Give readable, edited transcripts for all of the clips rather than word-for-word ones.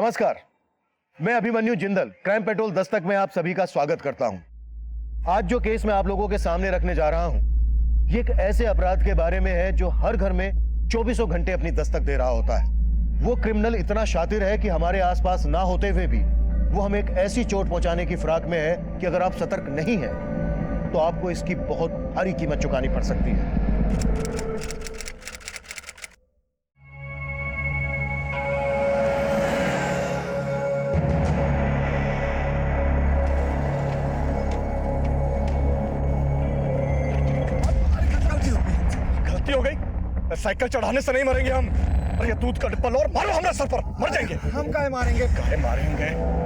नमस्कार, मैं Abhimanyu Jindal crime petrol Dastak में आप सभी का स्वागत करता हूं। आज जो केस मैं आप लोगों के सामने रखने जा रहा हूं, ये एक ऐसे अपराध के बारे में है जो हर घर में चौबीसों घंटे अपनी दस्तक दे रहा होता है। वो क्रिमिनल इतना शातिर है कि हमारे आसपास ना होते हुए भी वो हमें एक ऐसी चोट पहुंचाने की फिराक में है कि अगर आप सतर्क नहीं हैं तो आपको इसकी बहुत भारी कीमत चुकानी पड़ सकती है। हो गई, साइकिल चढ़ाने से नहीं मरेंगे हम। और ये दूध का डिब्बा लो और मारो हमारे सर पर, मर जाएंगे। हम काहे मारेंगे? काहे मारेंगे?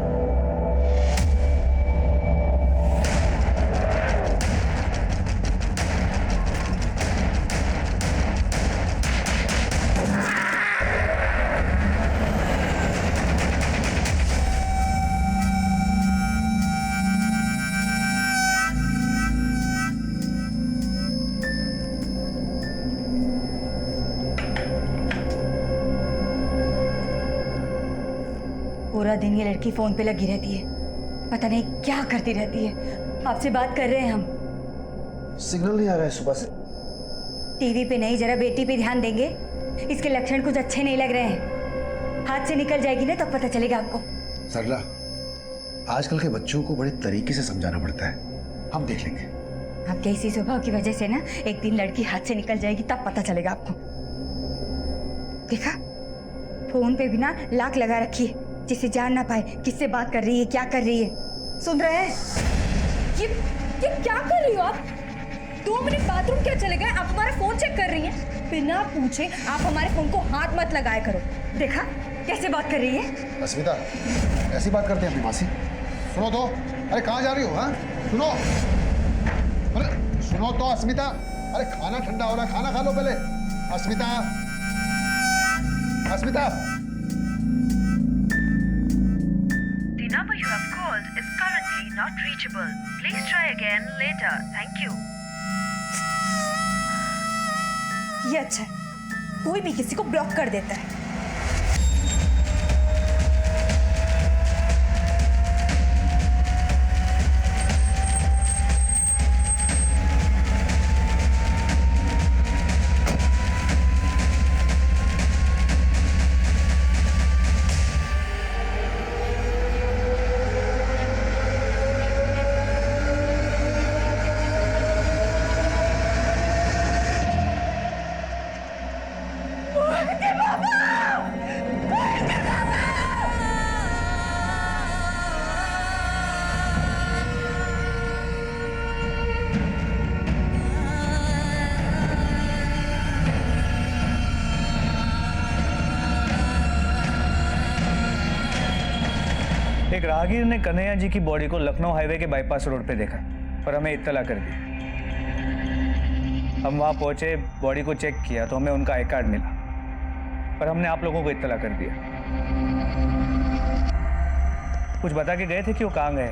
पूरा दिन ये लड़की फोन पे लगी रहती है, पता नहीं क्या करती रहती है। आपसे बात कर रहे हैं हम। सिग्नल नहीं आ रहा है सुबह से। टीवी पे नहीं, जरा बेटी पे ध्यान देंगे। इसके लक्षण कुछ अच्छे नहीं लग रहे हैं। हाथ से निकल जाएगी ना तब पता चलेगा आपको। सरला, आजकल के बच्चों को बड़े तरीके से समझाना पड़ता है, हम देख लेंगे। आपके इसी स्वभाव की वजह से ना एक दिन लड़की हाथ से निकल जाएगी तब पता चलेगा आपको। देखा, फोन पे भी ना लाक लगा रखी है जिससे जान ना पाए किससे बात कर रही है, क्या कर रही है। सुन रहे हैं? ये क्या कर रही हो आप? 2 मिनट बाथरूम क्या चले गए? आप हमारा फोन चेक कर रही हैं? बिना पूछे आप हमारे फोन को हाथ मत लगाया करो। देखा कैसे बात कर रही है। अस्मिता, ऐसी बात करते हैं अपनी मासी। सुनो तो, अरे कहाँ जा रही हो? हाँ सुनो, अरे सुनो तो अस्मिता, अरे खाना ठंडा हो रहा है, खाना खा लो पहले। अस्मिता, अस्मिता। The number you have called is currently not reachable. Please try again later. Thank you. ये अच्छा है, कोई भी किसी को ब्लॉक कर देता है। एक राहगीर ने कन्हैया जी की बॉडी को लखनऊ हाईवे के बाईपास रोड पे देखा और हमें इत्तला कर दी। हम वहां पहुंचे, बॉडी को चेक किया तो हमें उनका आई कार्ड मिला, पर हमने आप लोगों को इत्तला कर दिया। कुछ बता के गए थे कि वो कहाँ गए?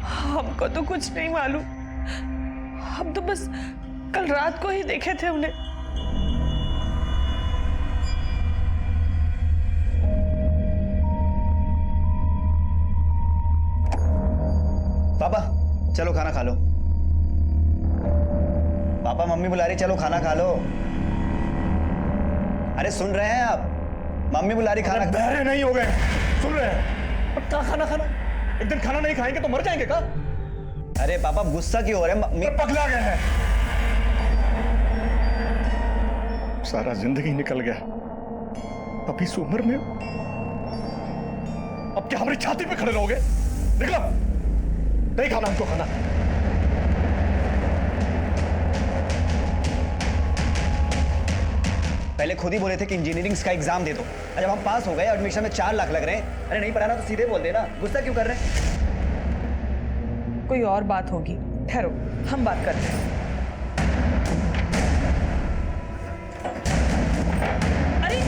हमको तो कुछ नहीं मालूम, हम तो बस कल रात को ही देखे थे उन्हें। पापा चलो खाना खा लो। पापा मम्मी बुला रही, चलो खाना खा लो। अरे सुन रहे हैं आप? मम्मी बुला रही, खाना। बहरे नहीं हो गए, सुन रहे हैं? अब क्या खाना खाना? एक दिन खाना नहीं खाएंगे तो मर जाएंगे क्या? अरे पापा गुस्सा क्यों हो रहे हैं? मम्मी पगला गए हैं। सारा जिंदगी निकल गया, अब इस उम्र में अब क्या हमारी छाती पे खड़े रहोगे? निकलो, नहीं खाना हमको खाना। पहले खुद ही बोले थे कि इंजीनियरिंग का एग्जाम दे दो, और जब हम पास हो गए, एडमिशन में 4 लाख लग रहे हैं। अरे नहीं पढ़ाना तो सीधे बोल देना, गुस्सा क्यों कर रहे हैं? कोई और बात होगी, ठहरो हम बात करते हैं। अरे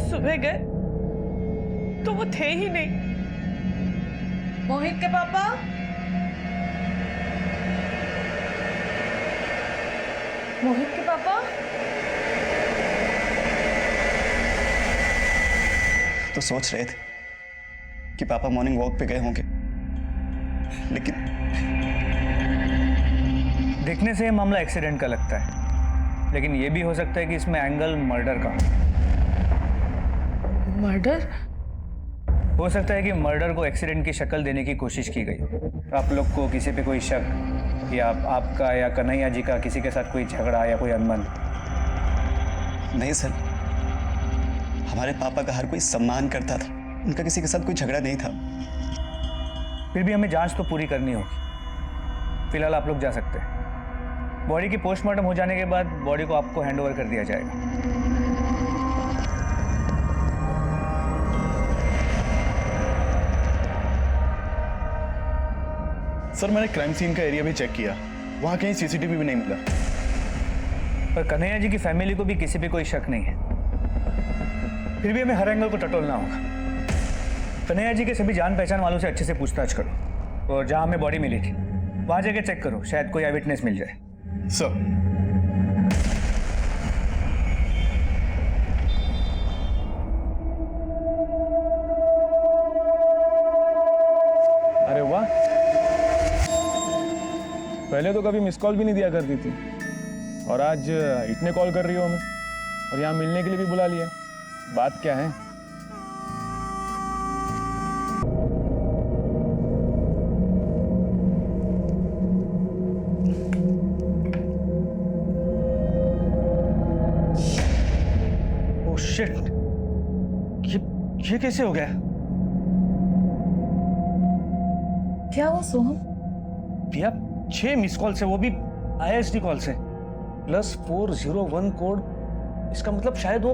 सुबह गए तो वो थे ही नहीं। मोहित के पापा, मोहित के पापा? तो सोच रहे थे कि पापा मॉर्निंग वॉक पे गए होंगे, लेकिन देखने से ये मामला एक्सीडेंट का लगता है, लेकिन ये भी हो सकता है कि इसमें एंगल मर्डर का मर्डर? हो सकता है कि मर्डर को एक्सीडेंट की शक्ल देने की कोशिश की गई। आप लोग को किसी पे कोई शक, या आपका या कन्हैया जी का किसी के साथ कोई झगड़ा या कोई अनबन? नहीं सर, हमारे पापा का हर कोई सम्मान करता था, उनका किसी के साथ कोई झगड़ा नहीं था। फिर भी हमें जांच तो पूरी करनी होगी। फिलहाल आप लोग जा सकते हैं। बॉडी की पोस्टमार्टम हो जाने के बाद बॉडी को आपको हैंडओवर कर दिया जाएगा। सर मैंने क्राइम सीन का एरिया भी चेक किया, वहां कहीं सीसीटीवी भी नहीं मिला। पर कन्हैया जी की फैमिली को भी किसी पे कोई शक नहीं है। फिर भी हमें हर एंगल को टटोलना होगा। कन्हैया जी के सभी जान पहचान वालों से अच्छे से पूछताछ करो, और जहां हमें बॉडी मिली थी वहां जाके चेक करो, शायद कोई विटनेस मिल जाए। सर अरे वाह, पहले तो कभी मिस कॉल भी नहीं दिया करती थी, और आज इतने कॉल कर रही हो हमें, और यहाँ मिलने के लिए भी बुला लिया। बात क्या है? ओह शिट, ये कैसे हो गया? क्या हुआ सोहम? भैया 6 मिस कॉल से, वो भी ISD कॉल से, प्लस 401 कोड। इसका मतलब शायद वो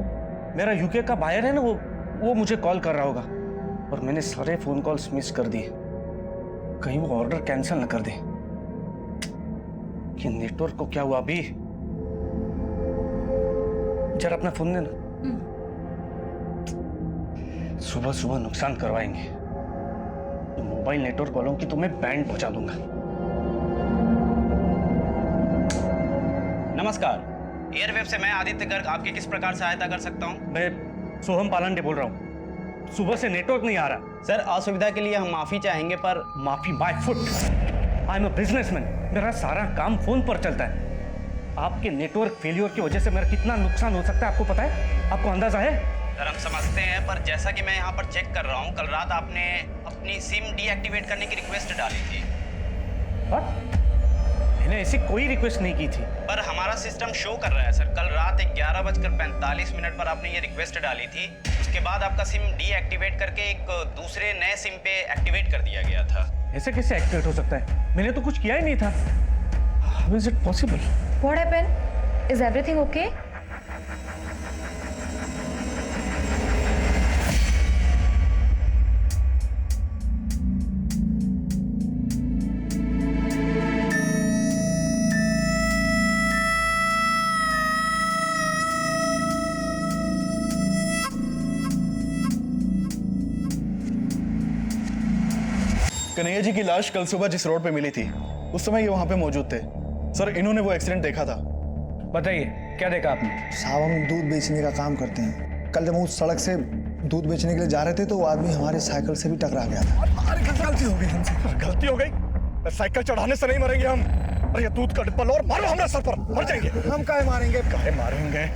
मेरा यूके का बायर है ना, वो मुझे कॉल कर रहा होगा, और मैंने सारे फोन कॉल्स मिस कर दिए। कहीं वो ऑर्डर कैंसिल ना कर दे। कि नेटवर्क को क्या हुआ अभी? जरा अपना फोन देना। सुबह सुबह नुकसान करवाएंगे। मोबाइल नेटवर्क वालों की तो मैं बैंड पहुंचा दूंगा। नमस्कार, एयरवेव से मैं आदित्य गर्ग आपकी किस प्रकार सहायता कर सकता हूं? मैं सोहम पालंडे बोल रहा हूं। सुबह से नेटवर्क नहीं आ रहा। सर, असुविधा के लिए हम माफी चाहेंगे, पर माफी my foot. I am a businessman, मेरा सारा काम फोन पर चलता है। आपके नेटवर्क फेलियर की वजह से मेरा कितना नुकसान हो सकता है आपको पता है? आपको अंदाजा है? सर हम समझते हैं, पर जैसा कि मैं यहाँ पर चेक कर रहा हूँ, कल रात आपने अपनी सिम डीएक्टिवेट करने की रिक्वेस्ट डाली थी। मैंने ऐसी कोई रिक्वेस्ट नहीं की थी। पर हमारा सिस्टम शो कर रहा है सर, कल रात 11:45 पर आपने ये रिक्वेस्ट डाली थी। उसके बाद आपका सिम डीएक्टिवेट करके एक दूसरे नए सिम पे एक्टिवेट कर दिया गया था। ऐसे कैसे एक्टिवेट हो सकता है? मैंने तो कुछ किया ही नहीं था। How is it possible? What happened? Is everything okay? Kanhaiya ji की लाश कल सुबह जिस रोड पे मिली थी, उस समय ये वहां पे मौजूद थे। सर इन्होंने वो एक्सीडेंट देखा था। बताइए, क्या देखा आपने? साहब हम दूध बेचने का काम करते हैं। कल जब हम उस सड़क से दूध बेचने के लिए जा रहे थे तो वो आदमी हमारे साइकिल से भी टकरा गया था। अरे गलती हो गई हमसे। गलती हो गई? साइकिल चढ़ाने से नहीं मरेंगे हम। अरे ये दूध का डिब्बा लो और मारो हमारे सर पर, मर जाएंगे। हम काहे मारेंगे? काहे मारेंगे?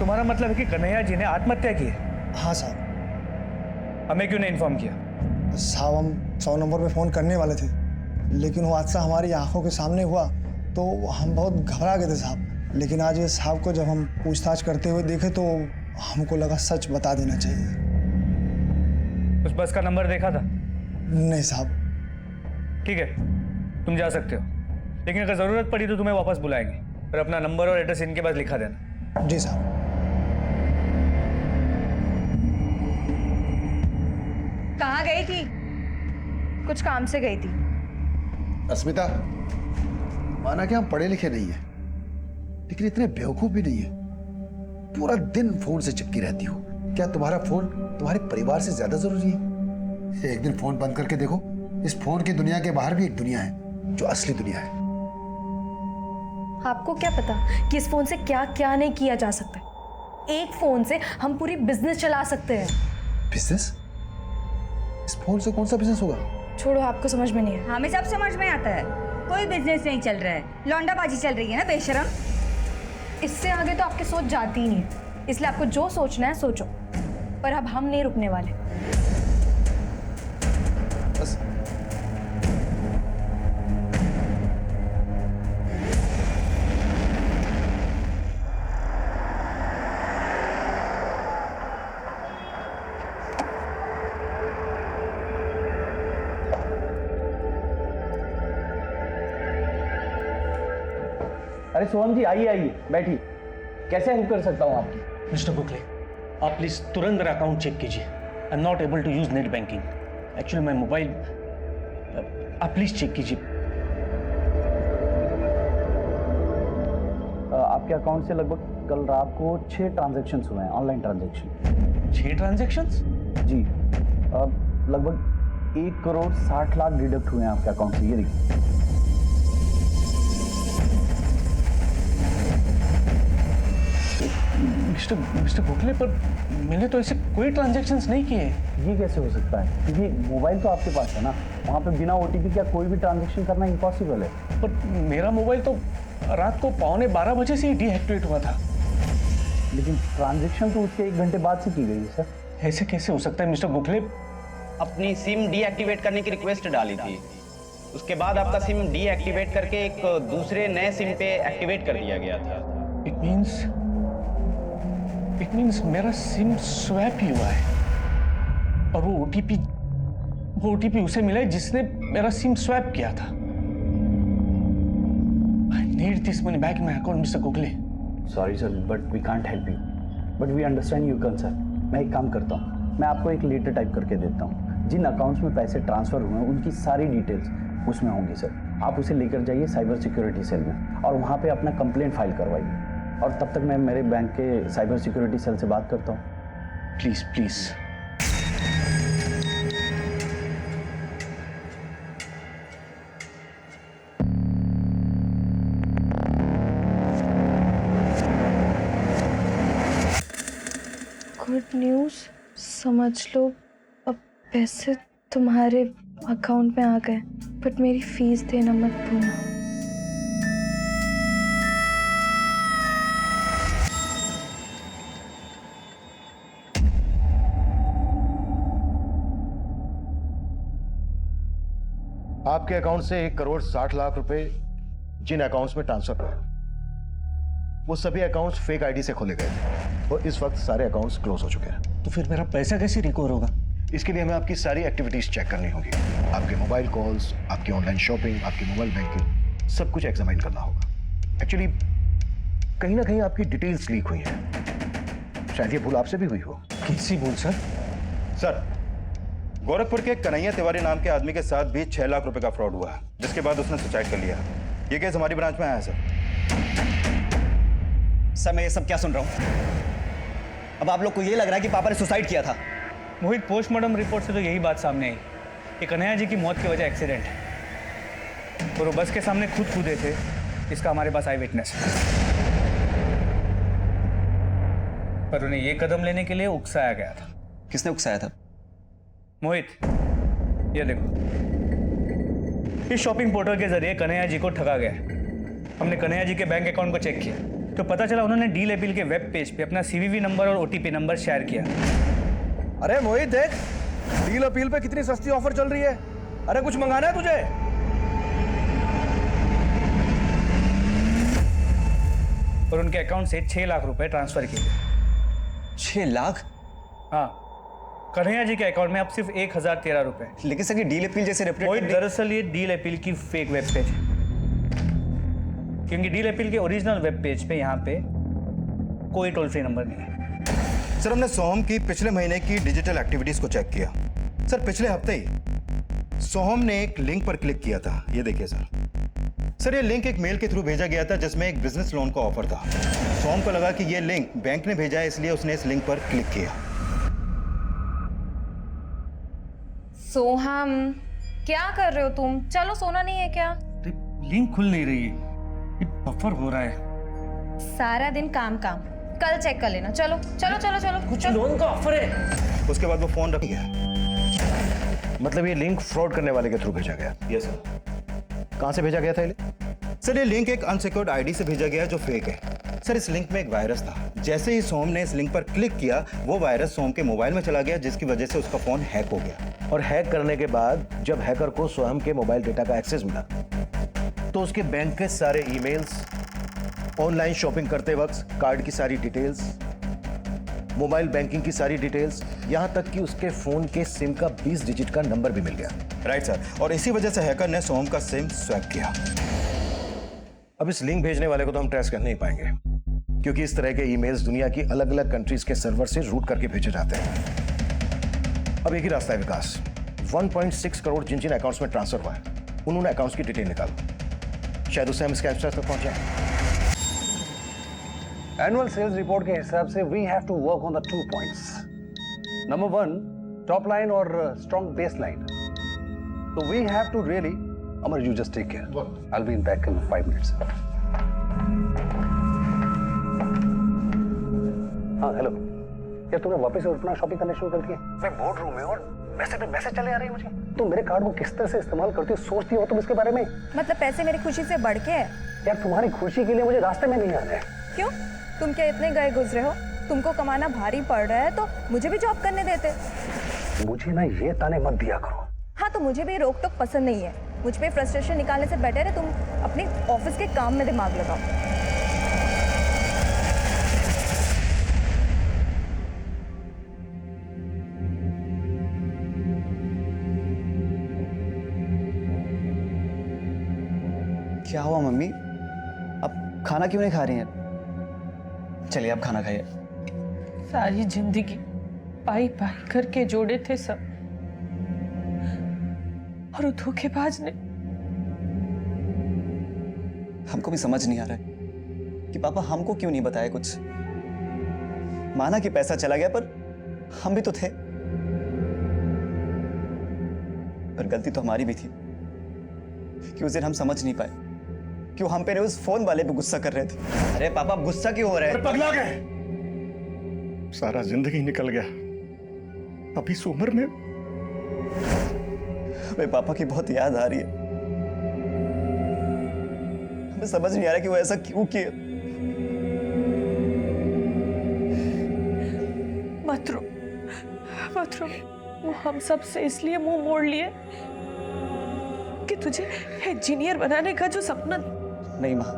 तुम्हारा मतलब है कि कन्हैया जी ने आत्महत्या की है? हाँ साहब। हमें क्यों नहीं इन्फॉर्म किया? साहब हम 100 नंबर पे फ़ोन करने वाले थे, लेकिन वो हादसा हमारी आंखों के सामने हुआ तो हम बहुत घबरा गए थे साहब। लेकिन आज ये साहब को जब हम पूछताछ करते हुए देखे तो हमको लगा सच बता देना चाहिए। उस बस का नंबर देखा था? नहीं साहब। ठीक है, तुम जा सकते हो, लेकिन अगर ज़रूरत पड़ी तो तुम्हें वापस बुलाएंगे, और अपना नंबर और एड्रेस इनके पास लिखा देना। जी साहब। थी, कुछ काम से गई थी। अस्मिता, माना कि हम पढ़े लिखे नहीं है, लेकिन इतने बेवकूफ भी नहीं है। पूरा दिन फोन से चिपकी रहती हो। क्या तुम्हारा फोन तुम्हारे परिवार से ज्यादा जरूरी है? एक दिन फोन बंद करके देखो, इस फोन की दुनिया के बाहर भी एक दुनिया है जो असली दुनिया है। आपको क्या पता कि इस फोन से क्या क्या नहीं किया जा सकता है। एक फोन से हम पूरी बिजनेस चला सकते हैं। बिजनेस? इस फोन से कौन सा बिजनेस होगा? छोड़ो, आपको समझ में नहीं है। हमें सब समझ में आता है, कोई बिजनेस नहीं चल रहा है, लौंडाबाजी चल रही है ना बेशरम। इससे आगे तो आपकी सोच जाती ही नहीं है, इसलिए आपको जो सोचना है सोचो, पर अब हम नहीं रुकने वाले। बस अरे सोहम जी, आइए आइए, बैठिए। कैसे हेल्प कर सकता हूँ आपकी? मिस्टर गोखले, आप प्लीज तुरंत मेरा अकाउंट चेक कीजिए। I am not able to use net banking. Actually मैं मोबाइल, आप प्लीज चेक कीजिए। आपके अकाउंट से लगभग कल रात को 6 ट्रांजैक्शंस हुए हैं, ऑनलाइन ट्रांजैक्शन। 6 ट्रांजैक्शंस? जी, लगभग 1 करोड़ 60 लाख डिडक्ट हुए हैं आपके अकाउंट से। ये देखिए। मिस्टर गोखले, पर मैंने तो ऐसे कोई ट्रांजैक्शंस नहीं किए। ये कैसे हो सकता है? क्योंकि मोबाइल तो आपके पास है ना, वहाँ पे बिना OTP का कोई भी ट्रांजैक्शन करना इम्पॉसिबल है। पर मेरा मोबाइल तो रात को 11:15 बजे से ही डीएक्टिवेट हुआ था। लेकिन ट्रांजैक्शन तो उसके 1 घंटे बाद से की गई है सर। ऐसे कैसे हो सकता है मिस्टर गोखले? अपनी सिम डीएक्टिवेट करने की रिक्वेस्ट डाली थी, उसके बाद आपका सिम डीएक्टिवेट करके एक दूसरे नए सिम पे एक्टिवेट कर दिया गया था। इट मीन्स मेरा सिम स्वैप ही हुआ है, और वो ओटीपी उसे मिला है जिसने मेरा सिम स्वैप किया था। I need this money back in my account mister Gokhale. Sorry sir, but we can't help you, but we understand your concern. मैं एक काम करता हूँ, मैं आपको एक लेटर टाइप करके देता हूँ। जिन अकाउंट्स में पैसे ट्रांसफर हुए हैं उनकी सारी डिटेल्स उसमें होंगी सर। आप उसे लेकर जाइए साइबर सिक्योरिटी सेल में और वहाँ पे अपना कंप्लेंट फाइल करवाइए। और तब तक मैं मेरे बैंक के साइबर सिक्योरिटी सेल से बात करता हूँ। Please please. गुड न्यूज़, समझ लो अब पैसे तुम्हारे अकाउंट में आ गए, बट मेरी फीस देना मत भूलना। आपके अकाउंट से 1 करोड़ 60 लाख रुपए जिन अकाउंट्स में ट्रांसफर हुए, वो सभी अकाउंट्स फेक आईडी से खोले गए थे और इस वक्त सारे अकाउंट्स क्लोज हो चुके हैं। तो फिर मेरा पैसा कैसे रिकवर होगा? इसके लिए हमें आपकी सारी एक्टिविटीज चेक करनी होगी। आपके मोबाइल कॉल्स, आपकी ऑनलाइन शॉपिंग, आपकी मोबाइल बैंकिंग, सब कुछ एग्जामिन करना होगा। एक्चुअली कहीं ना कहीं आपकी डिटेल्स लीक हुई हैं। शायद ये भूल आपसे भी हुई हो। कैसी भूल सर? सर, गोरखपुर के कन्हैया तिवारी नाम के आदमी के साथ भी 6 लाख रुपए का फ्रॉड हुआ, जिसके बाद उसने सुसाइड कर लिया। ये केस हमारी ब्रांच में आया है सर। सर, मैं ये सब क्या सुन रहा हूँ? अब आप लोग को ये लग रहा है कि पापा ने सुसाइड किया था? मोहित, पोस्टमार्टम रिपोर्ट से तो यही बात सामने आई कि कन्हैया जी की मौत की वजह एक्सीडेंट है और वो बस के सामने खुद कूदे थे। इसका हमारे पास आई विटनेस है, पर उन्हें ये कदम लेने के लिए उकसाया गया था। किसने उकसाया था? मोहित, ये देखो, इस शॉपिंग पोर्टल के जरिए कन्हैया जी को ठगा गया। हमने कन्हैया जी के बैंक अकाउंट को चेक किया तो पता चला उन्होंने डील अपील के वेब पेज पे अपना CVV नंबर और OTP नंबर शेयर किया। अरे मोहित, देख डील अपील पे कितनी सस्ती ऑफर चल रही है। अरे कुछ मंगाना है तुझे? और उनके अकाउंट से 6 लाख रुपए ट्रांसफर किए गए। 6 लाख? हाँ, कन्हैया जी के अकाउंट में अब सिर्फ 1013 रुपए। लेकिन सर, ये डील अपील जैसे रेपुटेड। दरअसल ये डील अपील की फेक वेब पेज है, क्योंकि डील अपील के ओरिजिनल वेब पेज पे यहाँ पे कोई टोल फ्री नंबर नहीं है। सर, हमने सोहम की पिछले महीने की डिजिटल एक्टिविटीज को चेक किया। सर पिछले हफ्ते ही सोहम ने एक लिंक पर क्लिक किया था, ये देखिए सर ये लिंक एक मेल के थ्रू भेजा गया था जिसमें एक बिजनेस लोन का ऑफर था। सोहम को लगा कि ये लिंक बैंक ने भेजा है, इसलिए उसने इस लिंक पर क्लिक किया। सोहम, क्या कर रहे हो तुम? चलो, सोना नहीं है क्या? लिंक खुल नहीं रही है, ये बफर हो रहा है। सारा दिन काम काम, कल चेक कर लेना। चलो चलो चलो चलो, कुछ लोन का ऑफर है। उसके बाद वो फोन रख गया। मतलब ये लिंक फ्रॉड करने वाले के थ्रू भेजा गया? Yes sir. कहां से भेजा गया था ये लिंक? सर ये लिंक एक अनसिक्योर्ड आईडी से भेजा गया जो फेक है। सर इस लिंक में एक वायरस था। जैसे ही सोहम ने इस लिंक पर क्लिक किया, वो वायरस सोहम के मोबाइल में चला गया, जिसकी वजह से उसका फोन हैक हो गया। और हैक करने के बाद जब हैकर को सोहम के मोबाइल डेटा का एक्सेस मिला तो उसके बैंक के सारे ईमेल्स, ऑनलाइन शॉपिंग करते वक्त कार्ड की सारी डिटेल्स, मोबाइल बैंकिंग की सारी डिटेल्स, यहां तक कि उसके फोन के सिम का 20 डिजिट का नंबर भी मिल गया। राइट सर, और इसी वजह से हैकर ने सोहम का सिम स्वैप किया। अब इस लिंक भेजने वाले को तो हम ट्रेस कर नहीं पाएंगे, क्योंकि इस तरह के ईमेल्स दुनिया की अलग अलग कंट्रीज के सर्वर से रूट करके भेजे जाते हैं। अब एक ही रास्ता है विकास, 1.6 करोड़ जिन जिन अकाउंट्स में ट्रांसफर हुआ है उन्होंने अकाउंट्स की डिटेल निकालो, शायद उससे हम स्कैमस्टर्स तक पहुंच जाए। एनुअल सेल्स रिपोर्ट के हिसाब से we have to work on the 2 points. Number 1, top line और strong base line. So we have to really, Amar, you just take care. I'll be back in 5 minutes. हाँ, hello. क्या तुमने वापस से अपना शॉपिंग करना शुरू कर दिया? मैं बोर्ड रूम में और मैसेज पे मैसेज चले आ रहे हैं मुझे। तुम मेरे कार्ड को किस तरह से इस्तेमाल करती हो, सोचती हो तुम इसके बारे में? मतलब पैसे मेरी खुशी से बढ़ के है? यार तुम्हारी खुशी के लिए मुझे रास्ते में नहीं आना है। क्यों? तुम क्या इतने गए गुजरे हो? तुमको कमाना भारी पड़ रहा है तो मुझे भी जॉब करने देते। मुझे ना ये ताने मत दिया करो। हाँ, तो मुझे भी रोक टोक पसंद नहीं है। मुझ पे फ्रस्ट्रेशन निकालने से बेटर है तुम अपने ऑफिस के काम में दिमाग लगाओ। क्या हुआ मम्मी? अब खाना क्यों नहीं खा रही हैं? चलिए आप खाना खाइए। सारी जिंदगी पाई पाई करके जोड़े थे सब, और वो धोखेबाज ने। हमको भी समझ नहीं आ रहा है कि पापा हमको क्यों नहीं बताया कुछ। माना कि पैसा चला गया, पर हम भी तो थे। पर गलती तो हमारी भी थी कि उस दिन हम समझ नहीं पाए क्यों हम पे उस फोन वाले पे गुस्सा कर रहे थे। अरे पापा गुस्सा क्यों हो रहे हैं? पगला गए, सारा जिंदगी निकल गया, अभी इस उम्र में। हमें पापा की बहुत याद आ रही है। हमें समझ नहीं आ रहा कि वो ऐसा क्यों किया। मत रो, मत रो। वो हम सब से इसलिए मुंह मोड़ लिए कि तुझे इंजीनियर बनाने का जो सपना। नहीं माँ,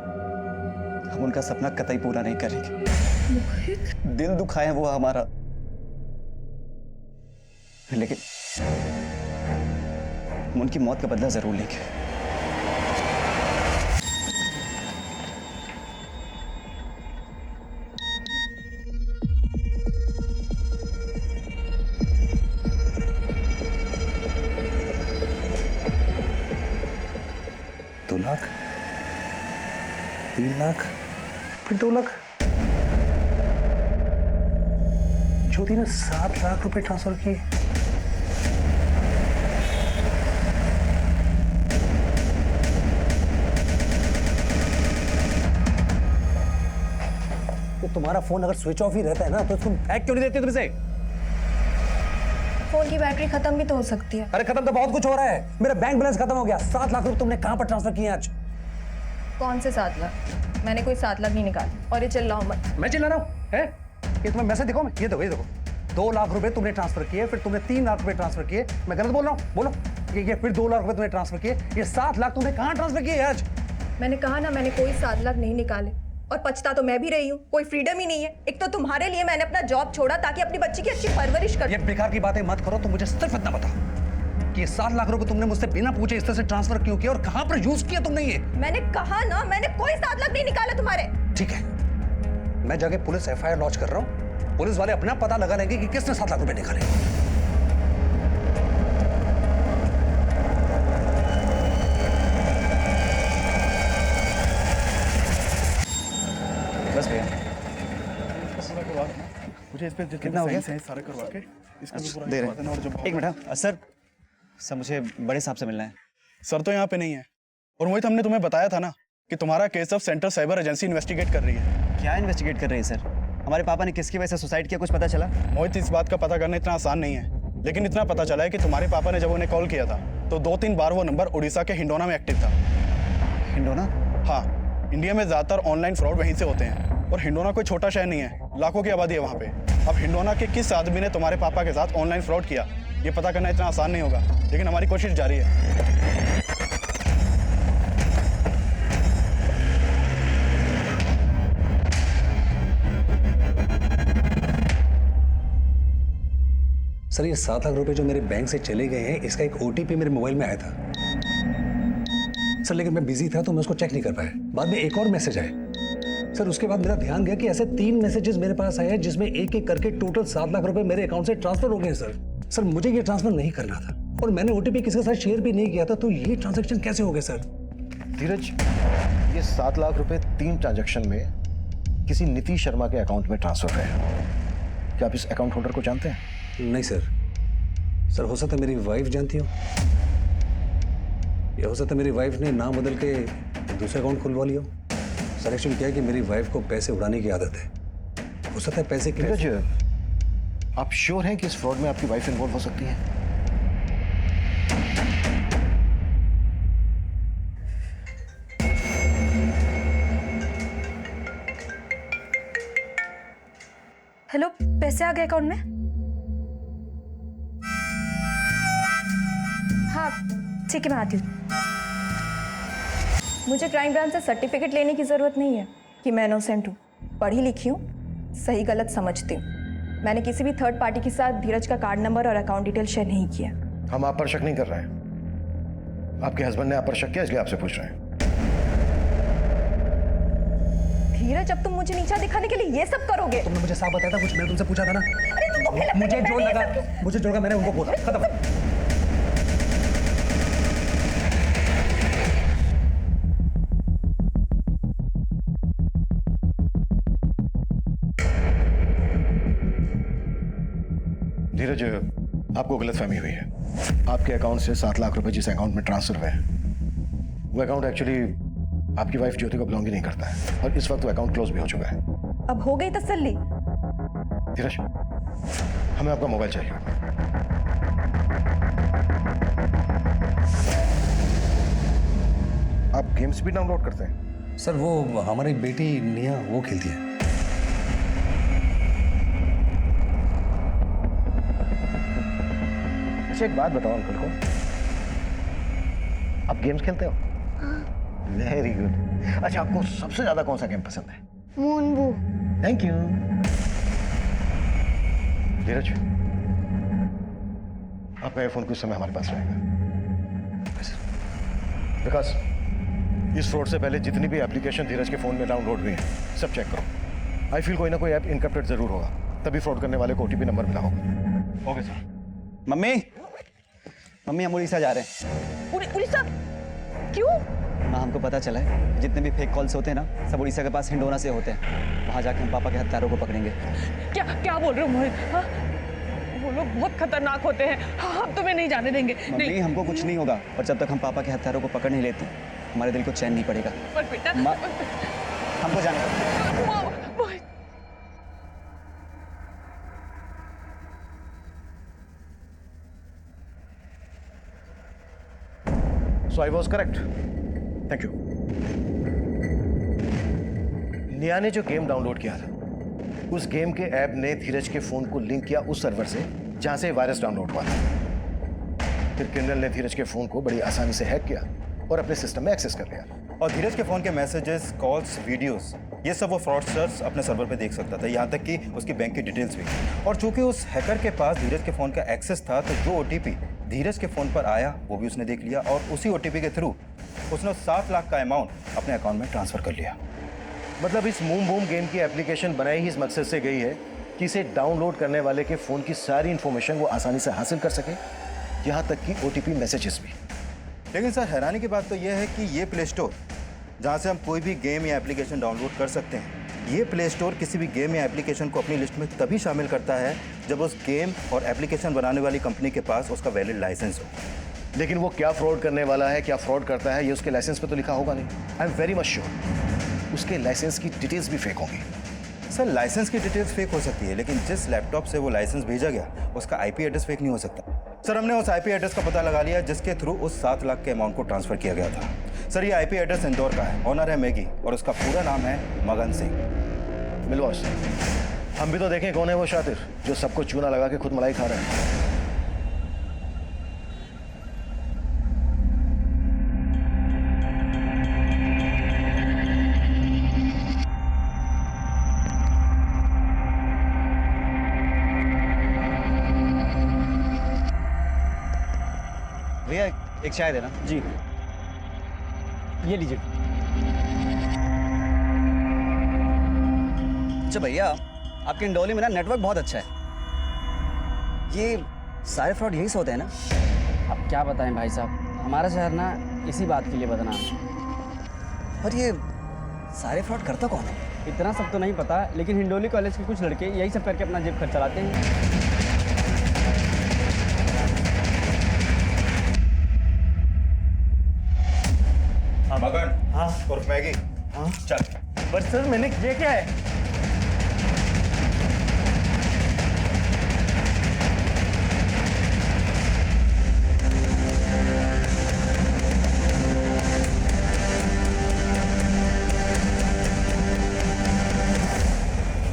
हम उनका सपना कतई पूरा नहीं करेंगे। दिल दुखाए वो हमारा, लेकिन हम उनकी मौत का बदला जरूर लेंगे। दो लाख, 3 लाख, फिर 2 लाख। ज्योति ने 7 लाख रुपए ट्रांसफर किए। तो तुम्हारा फोन अगर स्विच ऑफ ही रहता है ना, तो तुम हैक क्यों नहीं देते तुमसे? फोन की बैटरी खत्म भी तो हो सकती है। अरे खत्म तो बहुत कुछ हो रहा है। मेरा बैंक बैलेंस खत्म हो गया। 7 लाख रुपए तुमने कहां पर ट्रांसफर किए आज? कौन से 7 लाख? मैंने कोई 7 लाख नहीं निकाले। और ये चिल्लाओ मत। मैं चिल्ला रहा हूँ? है? ये तुम्हें मैसेज दिखाओ मैं? ये देखो, ये देखो। 2 लाख रुपए तुमने ट्रांसफर किए, फिर तुमने 3 लाख रुपए ट्रांसफर किए। मैं गलत बोल रहा हूँ? बोलो। ये फिर 2 लाख रुपए तुमने ट्रांसफर किए। ये 7 लाख तुमने कहां ट्रांसफर किए आज? मैंने कहा ना, मैंने कोई 7 लाख नहीं निकाले। और पछता तो मैं भी रही हूँ। कोई फ्रीडम ही नहीं है। एक तो तुम्हारे लिए मैंने अपना जॉब छोड़ा ताकि अपनी बच्ची की अच्छी परवरिश कर। ये बेकार की बातें मत करो। तुम मुझे सिर्फ इतना बता कि ये 7 लाख रुपए तुमने मुझसे बिना पूछे इस तरह से ट्रांसफर क्यों किया और कहां पर यूज किया तुमने ये? मैंने कहा ना, मैंने कोई 7 लाख नहीं निकाला तुम्हारे। ठीक है, मैं जाके पुलिस FIR लॉन्च कर रहा हूँ। पुलिस वाले अपना पता लगा लेंगे कि किसने 7 लाख रुपए निकाले। करवा देना, मुझे इस पे जितने कितना हो गया? साइन सारे करवा के इसका भी पूरा दे करवा देना। और जब रहे एक मिनट सर मुझे बड़े साहब से मिलना है। सर तो यहाँ पे नहीं है, और मोहित हमने तुम्हें बताया था ना कि तुम्हारा केस अब सेंट्रल साइबर एजेंसी इन्वेस्टिगेट कर रही है। क्या इन्वेस्टिगेट कर रही है सर? हमारे पापा ने किसकी वजह से सुसाइड किया, कुछ पता चला? मोहित, इस बात का पता करना इतना आसान नहीं है, लेकिन इतना पता चला है कि तुम्हारे पापा ने जब उन्हें कॉल किया था तो 2-3 बार वो नंबर उड़ीसा के हिंडोना में एक्टिव था। हिंडोना? हाँ, इंडिया में ज्यादातर ऑनलाइन फ्रॉड वहीं से होते हैं, और हिंडोना कोई छोटा शहर नहीं है, लाखों की आबादी है वहाँ पे। अब हिंडोना के किस आदमी ने तुम्हारे पापा के साथ ऑनलाइन फ्रॉड किया, ये पता करना इतना आसान नहीं होगा, लेकिन हमारी कोशिश जारी है। सर ये 7 लाख रुपए जो मेरे बैंक से चले गए हैं, इसका एक OTP मेरे मोबाइल में आया था सर, लेकिन मैं बिजी था तो मैं उसको चेक नहीं कर पाया। बाद में एक और मैसेज आया सर, उसके बाद मेरा ध्यान गया कि ऐसे 3 मैसेजेस मेरे पास आए हैं जिसमें एक एक करके टोटल 7 लाख रुपए मेरे अकाउंट से ट्रांसफर हो गए सर मुझे ये ट्रांसफर नहीं करना था, और मैंने OTP किसी के साथ शेयर भी नहीं किया था, तो ये ट्रांजेक्शन कैसे हो गए सर? धीरज, ये 7 लाख रुपए 3 ट्रांजैक्शन में किसी नीतीश शर्मा के अकाउंट में ट्रांसफर है। क्या आप इस अकाउंट होल्डर को जानते हैं? नहीं सर हो सकता है मेरी वाइफ जानती हो, या हो सकता है मेरी वाइफ ने नाम बदल के दूसरा अकाउंट खुलवा लिया हो। सर एक्चुअली क्या है कि मेरी वाइफ को पैसे उड़ाने की आदत है, हो सकता है पैसे की। धीरज, आप श्योर हैं कि इस फ्रॉड में आपकी वाइफ इन्वॉल्व हो सकती है? हेलो, पैसे आ गए अकाउंट में? हाँ ठीक है, मैं आती हूँ। मुझे क्राइम ब्रांच से सर्टिफिकेट लेने की ज़रूरत नहीं है कि मैं इनोसेंट हूँ। पढ़ी लिखी हूँ, सही गलत समझती हूँ। मैंने किसी भी थर्ड पार्टी के साथ धीरज का कार्ड नंबर और अकाउंट डिटेल शेयर नहीं किया। हम आप पर शक नहीं कर रहे हैं, आपके हस्बैंड ने आप पर शक किया इसलिए आपसे पूछ रहे हैं। धीरज, अब तुम मुझे नीचा दिखाने के लिए ये सब करोगे? तुमने मुझे साफ बताया था कुछ, मैं तुमसे पूछा था ना। अरे तुम धोखे लगते मुझे हैं, जो मैंने ये लगा सब मुझे जो लगा मैंने उनको बोला, खत्म। धीरज, आपको गलतफहमी हुई है। आपके अकाउंट से 7 लाख रुपए जिस अकाउंट में ट्रांसफर हुए हैं, वो अकाउंट एक्चुअली आपकी वाइफ ज्योति को बिलोंग ही नहीं करता है, और इस वक्त वो अकाउंट क्लोज भी हो चुका है। अब हो गई तसल्ली? धीरज, हमें आपका मोबाइल चाहिए। आप गेम्स भी डाउनलोड करते हैं? सर वो हमारी बेटी निया वो खेलती है। अच्छा एक बात बताओ अंकल को, आप गेम्स खेलते हो? Very good. अच्छा आपको सबसे ज्यादा कौन सा गेम पसंद है? मूनबू। Thank you. धीरज, आपका फोन कुछ समय हमारे पास रहेगा। विकास, इस फ्रॉड से पहले जितनी भी एप्लीकेशन धीरज के फोन में डाउनलोड हुई है सब चेक करो। आई फील कोई ना कोई ऐप इनकप्टेड जरूर होगा, तभी फ्रॉड करने वाले को OTP नंबर मिला होगा। Okay sir. मम्मी हम उड़ीसा जा रहे हैं। उड़ीसा? क्यों? माँ, हमको पता चला है जितने भी फेक कॉल्स होते हैं ना, सब उड़ीसा के पास हिंडोना से होते हैं। वहाँ जाके हम पापा के हत्यारों को पकड़ेंगे। क्या बोल रहे हो मोहित? हाँ? वो लोग बहुत खतरनाक होते हैं, हाँ, हम तुम्हें नहीं जाने देंगे। मम्मी, हमको कुछ नहीं होगा, और जब तक हम पापा के हत्यारों को पकड़ नहीं लेते हमारे दिल को चैन नहीं पड़ेगा। पर बेटा, हमको जाना। So I was correct. Thank you. निया ने जो गेम डाउनलोड किया था, उस गेम के ऐप ने धीरज के फोन को लिंक किया उस सर्वर से जहां से वायरस डाउनलोड हुआ था। फिर क्रिमिनल ने धीरज के फोन को बड़ी आसानी से हैक किया और अपने सिस्टम में एक्सेस कर लिया। और धीरज के फोन के मैसेजेस, कॉल्स, वीडियोस, ये सब वो फ्रॉडस्टर्स अपने सर्वर पे देख सकता था, यहाँ तक कि उसकी बैंक की डिटेल्स भी। और चूंकि उस हैकर के पास धीरज के फोन का एक्सेस था, तो जो OTP धीरज के फोन पर आया वो भी उसने देख लिया, और उसी OTP के थ्रू उसने 7 लाख का अमाउंट अपने अकाउंट में ट्रांसफर कर लिया। मतलब इस मूम बूम गेम की एप्लीकेशन बनाई ही इस मकसद से गई है कि इसे डाउनलोड करने वाले के फोन की सारी इंफॉर्मेशन वो आसानी से हासिल कर सके, यहाँ तक कि OTP मैसेजेस भी। लेकिन सर हैरानी की बात तो यह है कि ये प्ले स्टोर जहाँ से हम कोई भी गेम या एप्लीकेशन डाउनलोड कर सकते हैं, ये प्ले स्टोर किसी भी गेम या एप्लीकेशन को अपनी लिस्ट में तभी शामिल करता है जब उस गेम और एप्लीकेशन बनाने वाली कंपनी के पास उसका वैलिड लाइसेंस हो। लेकिन वो क्या फ्रॉड करने वाला है, क्या फ्रॉड करता है, ये उसके लाइसेंस पे तो लिखा होगा नहीं। I am very much sure उसके लाइसेंस की डिटेल्स भी फेक होंगी। सर लाइसेंस की डिटेल्स फेक हो सकती है, लेकिन जिस लैपटॉप से वो लाइसेंस भेजा गया उसका आईपी एड्रेस फेक नहीं हो सकता। सर हमने उस आईपी एड्रेस का पता लगा लिया जिसके थ्रू उस 7 लाख के अमाउंट को ट्रांसफर किया गया था। सर ये आईपी एड्रेस इंदौर का है, ऑनर है मैगी और उसका पूरा नाम है मगन सिंह। मिलवा से हम भी तो देखें कौन है वो शातिर जो सबको चूना लगा के खुद मलाई खा रहा है। भैया एक चाय देना। जी ये लीजिए। अच्छा भैया, आपके इंडौली में ना नेटवर्क बहुत अच्छा है। ये सारे फ्रॉड यही से होते हैं ना? अब क्या बताएं भाई साहब, हमारा शहर ना इसी बात के लिए बदनाम है। और ये सारे फ्रॉड करता कौन है? इतना सब तो नहीं पता, लेकिन हिंडोली कॉलेज के कुछ लड़के यही सब करके अपना जेब खर्च चलाते हैं। मगन। हाँ और मैगी। हाँ चल। बस सर मैंने किया क्या है?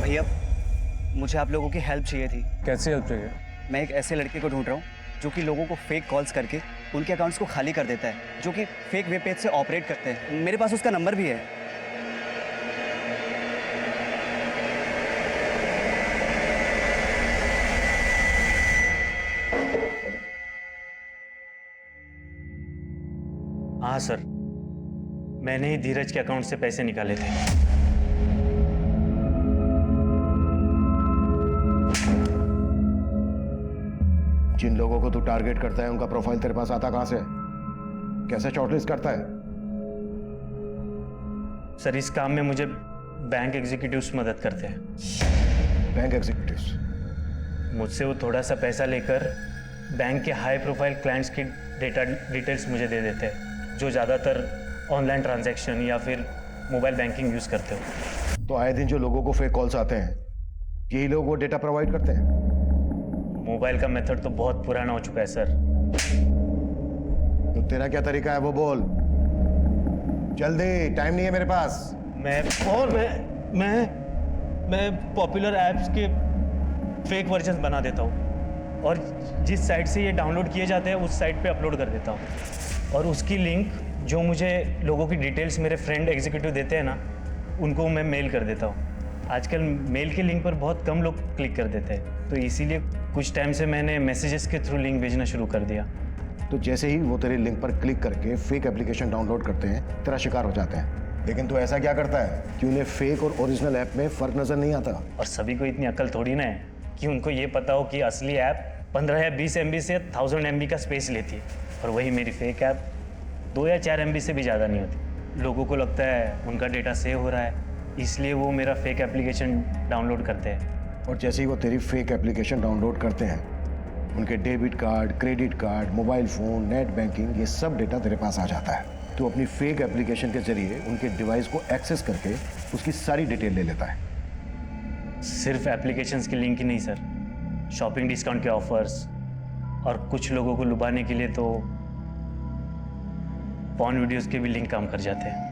भैया मुझे आप लोगों की हेल्प चाहिए थी। कैसे हेल्प चाहिए? मैं एक ऐसे लड़के को ढूंढ रहा हूँ जो कि लोगों को फेक कॉल्स करके उनके अकाउंट्स को खाली कर देता है, जो कि फेक वेब पेज से ऑपरेट करते हैं। मेरे पास उसका नंबर भी है। हाँ सर, मैंने ही धीरज के अकाउंट से पैसे निकाले थे। जिन लोगों को तू टारगेट करता है उनका प्रोफाइल तेरे पास आता कहां से है? कैसे शॉर्टलिस्ट करता है? सर इस काम में मुझे बैंक एग्जीक्यूटिव्स मदद करते हैं। Bank executives? मुझसे वो थोड़ा सा पैसा लेकर बैंक के हाई प्रोफाइल क्लाइंट्स की डिटेल्स मुझे दे देते हैं, जो ज़्यादातर ऑनलाइन ट्रांजैक्शन या फिर मोबाइल बैंकिंग यूज़ करते हो। तो आए दिन जो लोगों को फेक कॉल्स आते हैं, यही लोग वो डेटा प्रोवाइड करते हैं? मोबाइल का मेथड तो बहुत पुराना हो चुका है सर। तो तेरा क्या तरीका है वो बोल। जल्दी, टाइम नहीं है मेरे पास। मैं पॉपुलर ऐप्स के फेक वर्जन बना देता हूँ और जिस साइट से ये डाउनलोड किए जाते हैं उस साइट पे अपलोड कर देता हूँ, और उसकी लिंक जो मुझे लोगों की डिटेल्स मेरे फ्रेंड एग्जीक्यूटिव देते हैं ना, उनको मैं मेल कर देता हूँ। आजकल मेल के लिंक पर बहुत कम लोग क्लिक कर देते हैं, तो इसीलिए कुछ टाइम से मैंने मैसेजेस के थ्रू लिंक भेजना शुरू कर दिया। तो जैसे ही वो तेरे लिंक पर क्लिक करके फेक एप्लीकेशन डाउनलोड करते हैं, तेरा शिकार हो जाते हैं। लेकिन तू ऐसा क्या करता है कि उन्हें फेक और ओरिजिनल ऐप में फर्क नजर नहीं आता? और सभी को इतनी अकल थोड़ी ना है कि उनको ये पता हो कि असली ऐप 15 या 20 MB से 1000 MB का स्पेस लेती है, और वही मेरी फेक ऐप 2 या 4 MB से भी ज़्यादा नहीं होती। लोगों को लगता है उनका डेटा सेव हो रहा है, इसलिए वो मेरा फेक एप्लीकेशन डाउनलोड करते हैं। और जैसे ही वो तेरी फेक एप्लीकेशन डाउनलोड करते हैं, उनके debit card, credit card, mobile phone, net banking, ये सब डेटा तेरे पास आ जाता है। तो अपनी फेक एप्लीकेशन के जरिए उनके डिवाइस को एक्सेस करके उसकी सारी डिटेल ले लेता है। सिर्फ एप्लीकेशंस के लिंक ही नहीं सर, शॉपिंग डिस्काउंट के ऑफर्स, और कुछ लोगों को लुभाने के लिए तो पॉर्न वीडियोस के भी लिंक काम कर जाते हैं।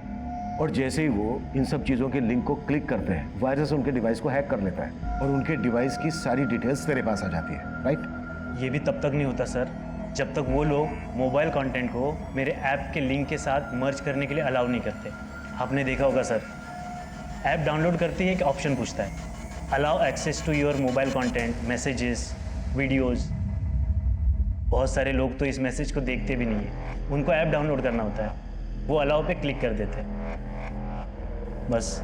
और जैसे ही वो इन सब चीज़ों के लिंक को क्लिक करते हैं, वायरस उनके डिवाइस को हैक कर लेता है और उनके डिवाइस की सारी डिटेल्स तेरे पास आ जाती है, राइट? ये भी तब तक नहीं होता सर जब तक वो लोग मोबाइल कंटेंट को मेरे ऐप के लिंक के साथ मर्ज करने के लिए अलाउ नहीं करते। आपने देखा होगा सर, ऐप डाउनलोड करते ही एक ऑप्शन पूछता है, allow access to your mobile content, messages, videos. बहुत सारे लोग तो इस मैसेज को देखते भी नहीं है, उनको ऐप डाउनलोड करना होता है, वो अलाउ पे क्लिक कर देते हैं, बस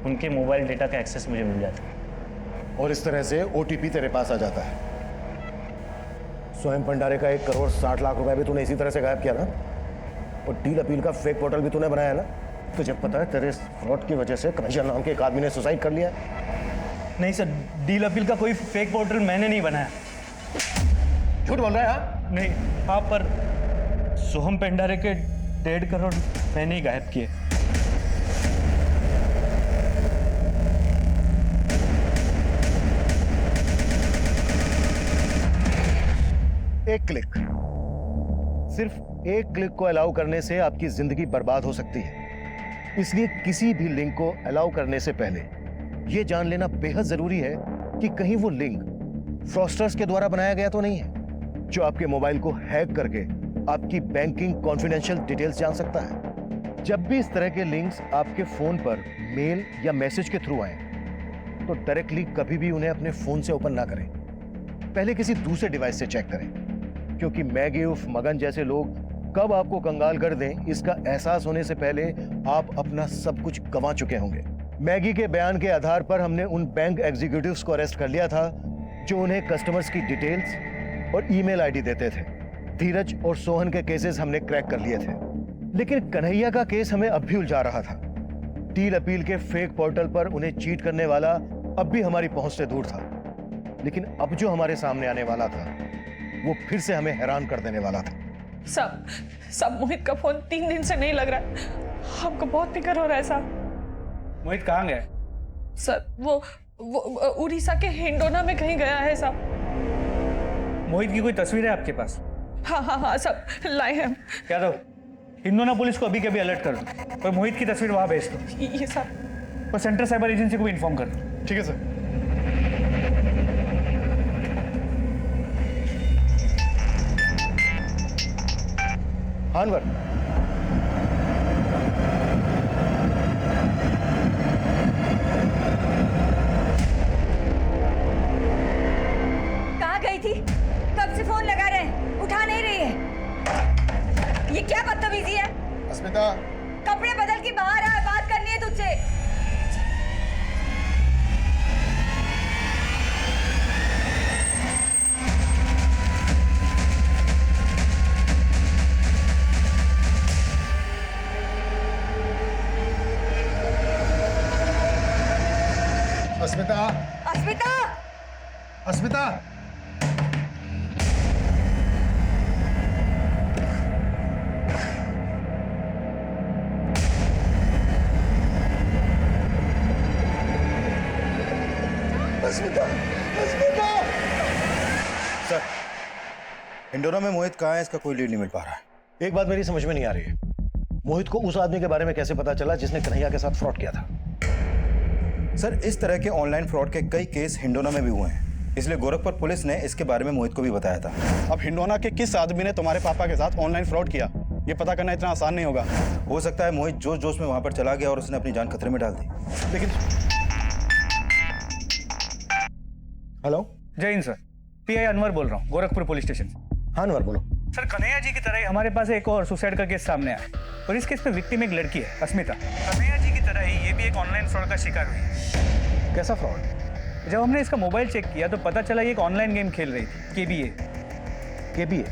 उनके मोबाइल डेटा का एक्सेस मुझे मिल जाता है। और इस तरह से OTP तेरे पास आ जाता है। स्वयं भंडारे का 1 करोड़ 60 लाख रुपए भी तूने इसी तरह से गायब किया ना, और डील अपील का फेक पोर्टल भी तूने बनाया ना, तुझे पता है तेरे फ्रॉड की वजह से कन्हैया नाम के एक आदमी ने सुसाइड कर लिया? नहीं सर, डील अपील का कोई फेक पोर्टल मैंने नहीं बनाया। झूठ बोल रहा है? हाँ नहीं, हाँ पर सोहम पेंडारे के 1.5 करोड़ मैंने ही गायब किए। एक क्लिक, सिर्फ एक क्लिक को अलाउ करने से आपकी जिंदगी बर्बाद हो सकती है। इसलिए किसी भी लिंक को अलाउ करने से पहले यह जान लेना बेहद जरूरी है कि कहीं वो लिंक फ्रॉस्टर्स के द्वारा बनाया गया तो नहीं है, जो आपके मोबाइल को हैक करके आपकी बैंकिंग कॉन्फिडेंशियल डिटेल्स जान सकता है। जब भी इस तरह के लिंक्स आपके फोन पर मेल या मैसेज के थ्रू आए तो डायरेक्टली कभी भी उन्हें अपने फोन से ओपन ना करें, पहले किसी दूसरे डिवाइस से चेक करें, क्योंकि मैगी उर्फ मगन जैसे लोग कब आपको कंगाल कर दें इसका एहसास होने से पहले आप अपना सब कुछ गंवा चुके होंगे। मैगी के बयान के आधार पर हमने उन बैंक एग्जीक्यूटिव्स को अरेस्ट कर लिया था जो उन्हें कस्टमर्स की डिटेल्स और ईमेल आईडी देते थे। धीरज और सोहन के केसेस हमने क्रैक कर लिए थे, लेकिन कन्हैया का केस हमें अब भी उलझा रहा था। डील अपील के फेक पोर्टल पर उन्हें चीट करने वाला अब भी हमारी पहुंच से दूर था, लेकिन अब जो हमारे सामने आने वाला था वो फिर से हमें हैरान कर देने वाला था। सब मोहित का फोन 3 दिन से नहीं लग रहा है। हमको बहुत फिक्र हो रहा है साहब। मोहित कहाँ गया? सर वो उड़ीसा के हिंडोना में कहीं गया है साहब। मोहित की कोई तस्वीर है आपके पास? हाँ सब लाए हैं। क्या दो, हिंडोना पुलिस को अभी के अभी अलर्ट कर दो और मोहित की तस्वीर वहां भेज दो। ये सब और सेंट्रल साइबर एजेंसी को भी इन्फॉर्म कर दो। ठीक है सर। हानवर, कहाँ गई थी? कब से फोन लगा रहे हैं, उठा नहीं रही है। ये क्या बदतमीजी है? अस्मिता, कपड़े बदल के बाहर आ, बात करनी है तुझसे। अस्मिता, अस्मिता, अस्मिता, अस्मिता, अस्मिता। सर, हिंडोना में मोहित कहाँ है इसका कोई लीड नहीं मिल पा रहा है। एक बात मेरी समझ में नहीं आ रही है, मोहित को उस आदमी के बारे में कैसे पता चला जिसने कन्हैया के साथ फ्रॉड किया था? सर, इस तरह के ऑनलाइन फ्रॉड के कई केस हिंडोना में भी हुए हैं, इसलिए गोरखपुर पुलिस ने इसके बारे में मोहित को भी बताया था। अब हिंडोना के किस आदमी ने तुम्हारे पापा के साथ ऑनलाइन फ्रॉड किया ये पता करना इतना आसान नहीं होगा। हो सकता है मोहित जोश जोश में वहां पर चला गया और उसने अपनी जान खतरे में डाल दी। लेकिन हेलो, जय हिंद सर, पीआई अनवर बोल रहा हूँ, गोरखपुर पुलिस स्टेशन। हाँ अनवर बोलो। सर, कन्हैया जी की तरह ही हमारे पास एक और सुसाइड का केस सामने आया और इस केस में विक्टिम एक लड़की है, अस्मिता। कन्हैया जी की तरह ही ये भी एक ऑनलाइन फ्रॉड का शिकार हुई है। कैसा फ्रॉड? जब हमने इसका मोबाइल चेक किया तो पता चला ये एक ऑनलाइन गेम खेल रही थी, केबीए। केबीए?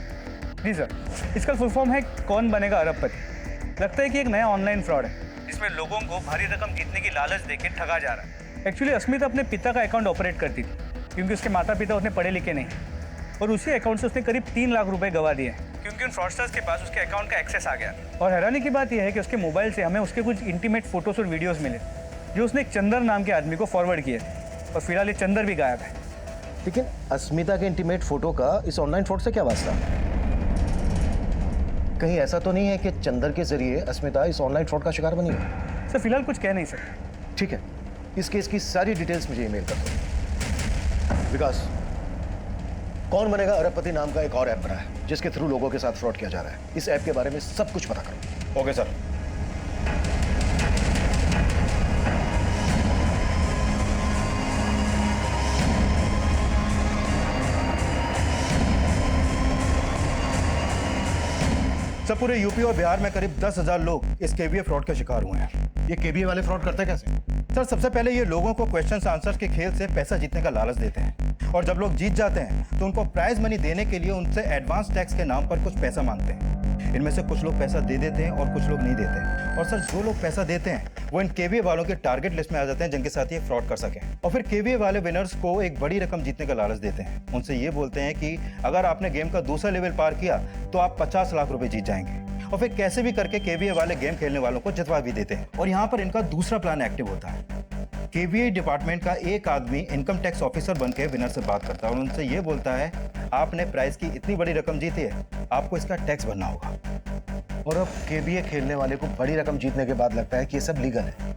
जी सर, इसका फुल फॉर्म है कौन बनेगा अरबपति। लगता है कि एक नया ऑनलाइन फ्रॉड है जिसमें लोगों को भारी रकम जीतने की लालच देके ठगा जा रहा है। एक्चुअली अस्मिता अपने पिता का अकाउंट ऑपरेट करती थी क्योंकि उसके माता पिता उतने पढ़े लिखे नहीं, और उसी अकाउंट से उसने करीब 3 लाख रुपए गवा दिए क्योंकि उन फ्रॉडस्टर्स के पास उसके अकाउंट का एक्सेस आ गया। और हैरानी की बात यह है कि उसके मोबाइल से हमें उसके कुछ इंटीमेट फोटोज और वीडियोस मिले जो उसने एक चंदर नाम के आदमी को फॉरवर्ड किए थे, और फिलहाल ये चंदर भी गायब है। लेकिन अस्मिता के इंटीमेट फोटो का इस ऑनलाइन फ्रॉड से क्या वास्ता? कहीं ऐसा तो नहीं है कि चंदर के जरिए अस्मिता इस ऑनलाइन फ्रॉड का शिकार बनी हो? सर, फिलहाल कुछ कह नहीं सकते। ठीक है, इस केस की सारी डिटेल्स मुझे ईमेल कर दो। विकास, कौन बनेगा अरबपति नाम का एक और ऐप बना है जिसके थ्रू लोगों के साथ फ्रॉड किया जा रहा है। इस ऐप के बारे में सब कुछ पता करो। Okay sir. सब पूरे यूपी और बिहार में करीब 10,000 लोग इस केबीए फ्रॉड का शिकार हुए हैं। ये केबीए वाले फ्रॉड करते कैसे? सर सबसे पहले ये लोगों को क्वेश्चन आंसर के खेल से पैसा जीतने का लालच देते हैं और जब लोग जीत जाते हैं तो उनको प्राइज मनी देने के लिए उनसे एडवांस टैक्स के नाम पर कुछ पैसा मांगते हैं। इनमें से कुछ लोग पैसा दे देते हैं और कुछ लोग नहीं देते। और सर जो लोग पैसा देते हैं वो इन केवीए वालों के टारगेट लिस्ट में आ जाते हैं जिनके साथ ये फ्रॉड कर सकें। और फिर केवीए वाले विनर्स को एक बड़ी रकम जीतने का लालच देते हैं। उनसे ये बोलते हैं कि अगर आपने गेम का दूसरा लेवल पार किया तो आप 50 लाख रुपए जीत जाएंगे। और फिर कैसे भी करके केवीए वाले गेम खेलने वालों को जितवा भी देते हैं। और यहाँ पर इनका दूसरा प्लान एक्टिव होता है। केवीए डिपार्टमेंट का एक आदमी इनकम टैक्स ऑफिसर बनकर विनर से बात करता है और उनसे ये बोलता है आपने प्राइज की इतनी बड़ी रकम जीती है, आपको इसका टैक्स भरना होगा। और अब केवीए खेलने वाले को बड़ी रकम जीतने के बाद लगता है कि ये सब लीगल है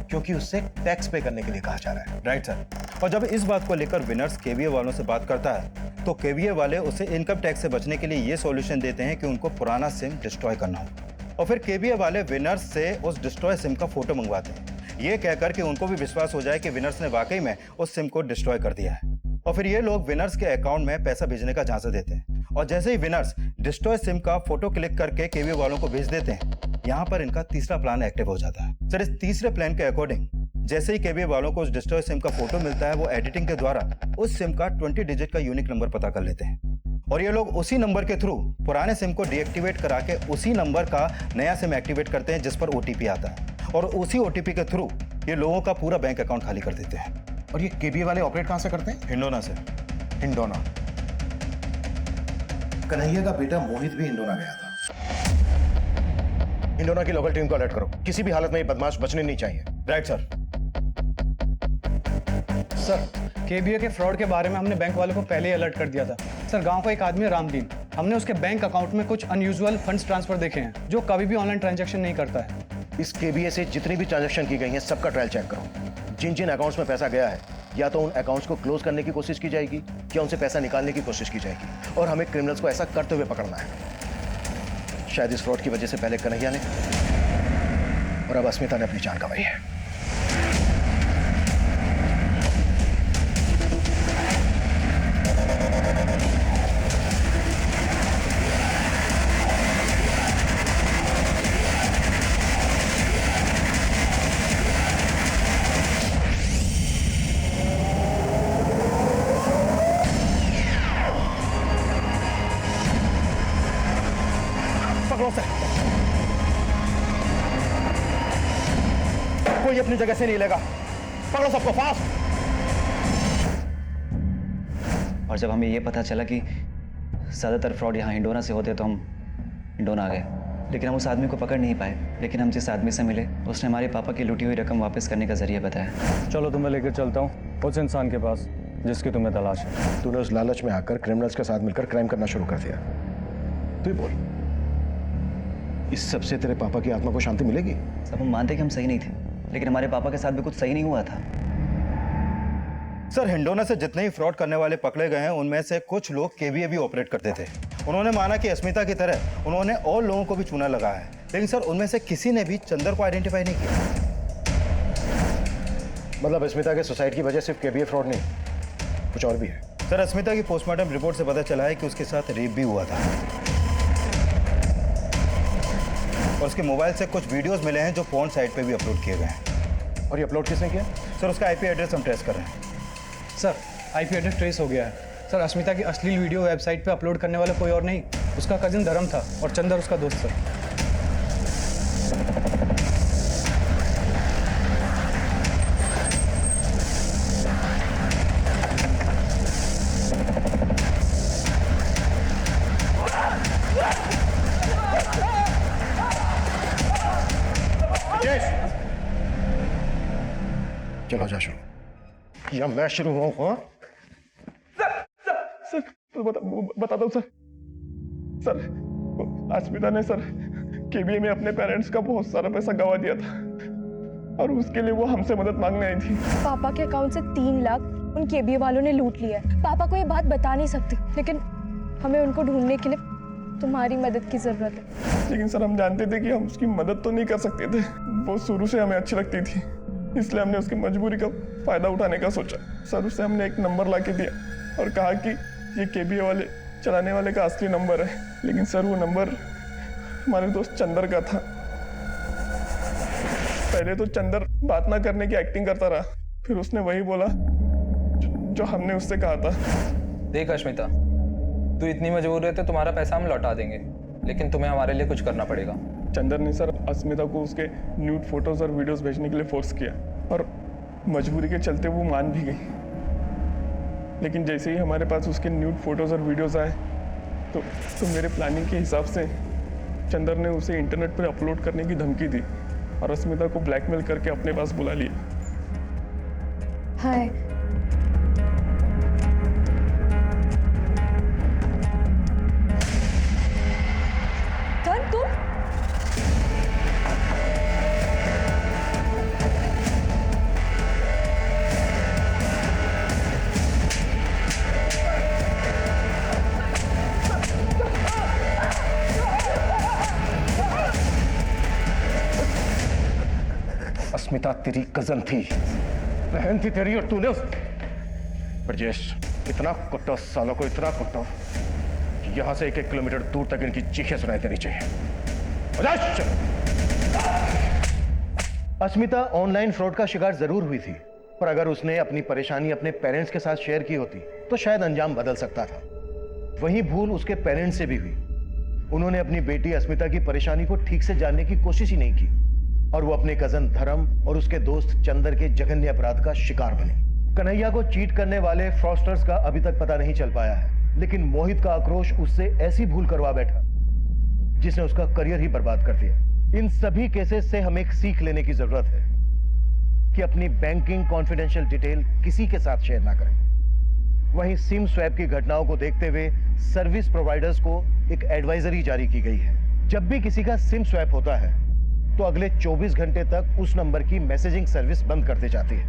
क्योंकि उससे टैक्स पे करने के लिए कहा जा रहा है। Right sir. और जब इस बात को लेकर विनर्स केवीए वालों से बात करता है तो केवीए वाले उसे इनकम टैक्स से बचने के लिए ये सॉल्यूशन देते हैं कि उनको पुराना सिम डिस्ट्रॉय करना हो। और फिर केवीए वाले विनर्स से उस डिस्ट्रॉय सिम का फोटो मंगवाते हैं, ये कहकर कि उनको भी विश्वास हो जाए कि विनर्स ने वाकई में उस सिम को डिस्ट्रॉय कर दिया है। और फिर ये लोग विनर्स के अकाउंट में पैसा भेजने का झांसा देते हैं और जैसे ही विनर्स डिस्ट्रॉय सिम का फोटो क्लिक करके केवीए वालों को भेज देते हैं, यहाँ पर इनका तीसरा प्लान एक्टिव हो जाता है। सर इस तीसरे प्लान के अकॉर्डिंग जैसे ही केवीए वालों को उस डिस्ट्रॉय सिम का फोटो मिलता है, वो एडिटिंग के द्वारा उस सिम का 20 डिजिट का यूनिक नंबर पता कर लेते हैं और ये लोग उसी नंबर के थ्रू पुराने सिम को डीएक्टिवेट करा के उसी नंबर का नया सिम एक्टिवेट करते हैं जिस पर ओटीपी आता है और उसी ओटीपी के थ्रू ये लोगों का पूरा बैंक अकाउंट खाली कर देते हैं। और ये केवीए वाले ऑपरेट कहां से करते हैं? हिंडोना से। हिंडोना। कन्हैया का बेटा मोहित भी हिंडोना गया था। हिंडोना की लोकल टीम को अलर्ट करो, किसी भी हालत में ये बदमाश बचने नहीं चाहिए। Right sir. सर केबीए के फ्रॉड के बारे में हमने बैंक वालों को पहले ही अलर्ट कर दिया था। सर गांव का एक आदमी है रामदीन, हमने उसके बैंक अकाउंट में कुछ अनयूजुअल फंड्स ट्रांसफर देखे हैं जो कभी भी ऑनलाइन ट्रांजैक्शन नहीं करता है। इस केबीए से जितनी भी ट्रांजैक्शन की गई हैं सबका ट्रायल चेक करो। जिन जिन अकाउंट्स में पैसा गया है या तो उन अकाउंट्स को क्लोज करने की कोशिश की जाएगी या उनसे पैसा निकालने की कोशिश की जाएगी और हमें क्रिमिनल्स को ऐसा करते हुए पकड़ना है। शायद इस फ्रॉड की वजह से पहले कन्हैया ने और अब अस्मिता ने अपनी जान गंवाई है। कोई अपनी जगह से नहीं लेगा, पकड़ो सबको फास्ट। और जब हमें ये पता चला कि ज़्यादातर फ्रॉड यहाँ हिंडोना से होते तो हम हिंडोना आ गए, लेकिन हम उस आदमी को पकड़ नहीं पाए। लेकिन हम जिस आदमी से मिले उसने हमारे पापा की लूटी हुई रकम वापस करने का जरिया बताया। चलो तुम्हें लेकर चलता हूँ उस इंसान के पास जिसकी तुम्हें तलाश है। तूने उस लालच में आकर क्रिमिनल्स के साथ मिलकर क्राइम करना शुरू कर दिया। तू ही बोल, इस सबसे तेरे पापा की आत्मा को शांति मिलेगी? सब हम मानते कि हम सही नहीं थे, लेकिन हमारे पापा के साथ भी कुछ सही नहीं हुआ था। सर हिंडोना से जितने ही फ्रॉड करने वाले पकड़े गए हैं उनमें से कुछ लोग केवीए भी ऑपरेट करते थे। उन्होंने माना कि अस्मिता की तरह उन्होंने और लोगों को भी चूना लगाया है, लेकिन सर उनमें से किसी ने भी चंदर को आइडेंटिफाई नहीं किया। मतलब अस्मिता के सुसाइड की वजह सिर्फ केवीए फ्रॉड नहीं, कुछ और भी है? सर अस्मिता की पोस्टमार्टम रिपोर्ट से पता चला है कि उसके साथ रेप भी हुआ था और उसके मोबाइल से कुछ वीडियोस मिले हैं जो पोर्न साइट पे भी अपलोड किए गए हैं। और ये अपलोड किसने किया? सर उसका आईपी एड्रेस हम ट्रेस कर रहे हैं। सर आईपी एड्रेस ट्रेस हो गया है। सर अस्मिता की अश्लील वीडियो वेबसाइट पे अपलोड करने वाला कोई और नहीं, उसका कजिन धर्म था और चंदर उसका दोस्त सर। चलो जा शुरू या मैं शुरू हूँ? सर तो बता दो सर। सर अस्मिता ने सर केबीए में अपने पेरेंट्स का बहुत सारा पैसा गंवा दिया था और उसके लिए वो हमसे मदद मांगने आई थी। पापा के अकाउंट से 3 लाख उन केबीए वालों ने लूट लिया है। पापा को ये बात बता नहीं सकती, लेकिन हमें उनको ढूंढने के लिए तुम्हारी मदद की जरूरत है। लेकिन सर हम जानते थे कि हम उसकी मदद तो नहीं कर सकते थे। वो शुरू से हमें अच्छी लगती थी, इसलिए हमने उसकी मजबूरी का फायदा उठाने का सोचा। सर उससे हमने एक नंबर ला के दिया और कहा कि ये केबीए वाले चलाने वाले का असली नंबर है, लेकिन सर वो नंबर हमारे दोस्त चंदर का था। पहले तो चंदर बात ना करने की एक्टिंग करता रहा, फिर उसने वही बोला जो हमने उससे कहा था। देख अश्मिता, तू इतनी मजबूर है तो तुम्हारा पैसा हम लौटा देंगे, लेकिन तुम्हें हमारे लिए कुछ करना पड़ेगा। चंदर ने सर अस्मिता को उसके न्यूड फोटोज और वीडियोस भेजने के लिए फोर्स किया और मजबूरी के चलते वो मान भी गई। लेकिन जैसे ही हमारे पास उसके न्यूड फोटोज और वीडियोस आए तो मेरे प्लानिंग के हिसाब से चंदर ने उसे इंटरनेट पर अपलोड करने की धमकी दी और अस्मिता को ब्लैकमेल करके अपने पास बुला लिया। हाय, तुम अस्मिता तेरी कजन थी, बहन थी तेरी, और तूने ब्रजेश इतना कुट्टा, सालों को इतना कुट्टा कि यहां से 1-1 किलोमीटर दूर तक इनकी चीखें सुनाई देनी चाहिए। अस्मिता ऑनलाइन फ्रॉड का शिकार जरूर हुई थी, पर अगर उसने अपनी परेशानी अपने पेरेंट्स के साथ शेयर की होती तो शायद अंजाम बदल सकता था। वही भूल उसके पेरेंट्स से भी हुई। उन्होंने अपनी बेटी अस्मिता की परेशानी को ठीक से जानने की कोशिश ही नहीं की और वो अपने कजन धर्म और उसके दोस्त चंदर के जघन्य अपराध का शिकार बने। कन्हैया को चीट करने वाले फ्रॉस्टर्स का अभी तक पता नहीं चल पाया है, लेकिन मोहित का आक्रोश उससे ऐसी भूल करवा बैठा जिसने उसका करियर ही बर्बाद कर दिया। इन सभी केसेस से हमें एक सीख लेने की जरूरत है कि अपनी बैंकिंग कॉन्फिडेंशियल डिटेल किसी के साथ शेयर ना करें। वहीं सिम स्वैप की घटनाओं को देखते हुए सर्विस प्रोवाइडर्स को एक एडवाइजरी जारी की गई है। जब भी किसी का सिम स्वैप होता है तो अगले 24 घंटे तक उस नंबर की मैसेजिंग सर्विस बंद कर दी जाती है।